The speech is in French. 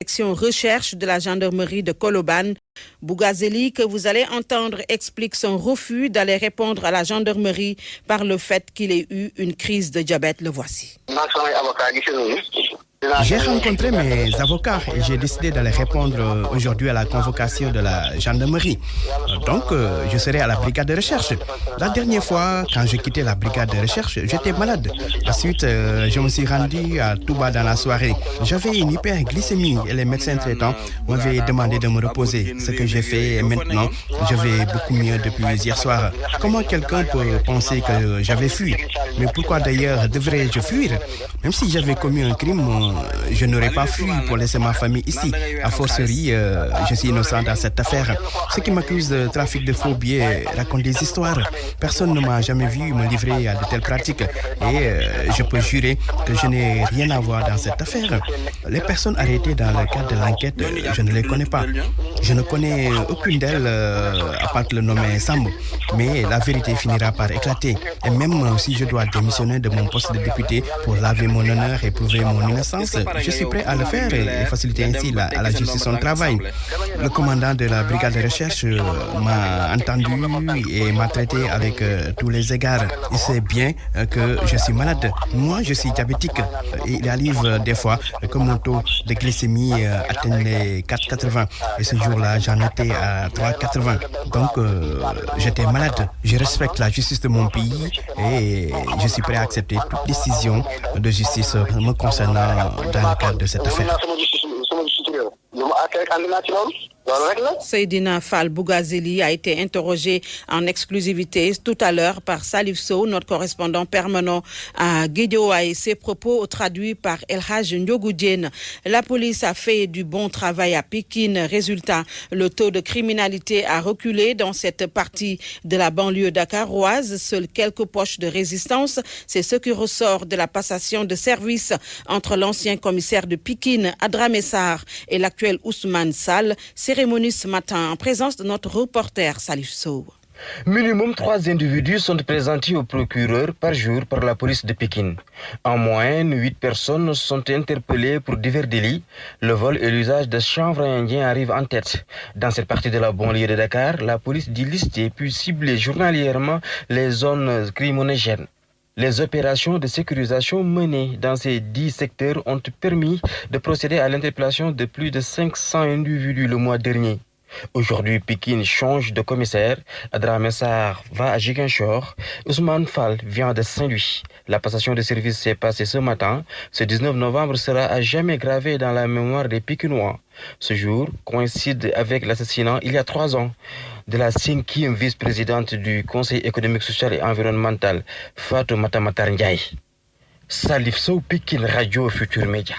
section recherche de la gendarmerie de Colobane. Bougazeli, que vous allez entendre, explique son refus d'aller répondre à la gendarmerie par le fait qu'il ait eu une crise de diabète. Le voici. J'ai rencontré mes avocats et j'ai décidé d'aller répondre aujourd'hui à la convocation de la gendarmerie. Donc, je serai à la brigade de recherche. La dernière fois, quand j'ai quitté la brigade de recherche, j'étais malade. Ensuite, je me suis rendu à Touba dans la soirée. J'avais une hyperglycémie et les médecins traitants m'avaient demandé de me reposer. Ce que j'ai fait et maintenant, je vais beaucoup mieux depuis hier soir. Comment quelqu'un peut penser que j'avais fui? Mais pourquoi d'ailleurs devrais-je fuir? Même si j'avais commis un crime, je n'aurais pas fui pour laisser ma famille ici. A fortiori, je suis innocent dans cette affaire. Ceux qui m'accusent de trafic de faux billets racontent des histoires. Personne ne m'a jamais vu me livrer à de telles pratiques. Et je peux jurer que je n'ai rien à voir dans cette affaire. Les personnes arrêtées dans le cadre de l'enquête, je ne les connais pas. Je ne connais aucune d'elles, à part le nommer Sambo. Mais la vérité finira par éclater. Et même si je dois démissionner de mon poste de député pour laver mon honneur et prouver mon innocence, je suis prêt à le faire et faciliter ainsi à la justice son travail. Le commandant de la brigade de recherche m'a entendu et m'a traité avec tous les égards. Il sait bien que je suis malade. Moi, je suis diabétique. Il arrive des fois que mon taux de glycémie atteigne les 4,80. Et ce jour-là, j'en étais à 3,80. Donc, j'étais malade. Je respecte la justice de mon pays et je suis prêt à accepter toute décision de justice me concernant dans le cadre de cette affaire. Seydina Fall Bougazeli a été interrogé en exclusivité tout à l'heure par Salif Sow, notre correspondant permanent à Guédiawaye. Ses propos traduits par El Hadj Ndiogou Diène. La police a fait du bon travail à Pikine. Résultat, le taux de criminalité a reculé dans cette partie de la banlieue dakaroise. Seules quelques poches de résistance. C'est ce qui ressort de la passation de service entre l'ancien commissaire de Pikine, Adramé Sarr, et l'actuel Ousmane Sall. Cérémonie ce matin en présence de notre reporter Salif Sow. Minimum 3 individus sont présentés au procureur par jour par la police de Pékin. En moyenne, 8 personnes sont interpellées pour divers délits. Le vol et l'usage de chanvre indien arrivent en tête. Dans cette partie de la banlieue de Dakar, la police dit lister puis cibler journalièrement les zones criminogènes. Les opérations de sécurisation menées dans ces 10 secteurs ont permis de procéder à l'interpellation de plus de 500 individus le mois dernier. Aujourd'hui, Pékin change de commissaire. Adramé Sarr va à Ziguinchor. Ousmane Fall vient de Saint-Louis. La passation de service s'est passée ce matin. Ce 19 novembre sera à jamais gravé dans la mémoire des Pékinois. Ce jour coïncide avec l'assassinat, il y a 3 ans, de la 5e vice-présidente du Conseil économique, social et environnemental, Fatoumata Matar Ndiaye. Salif Sow, Pékin, Radio Futur Média.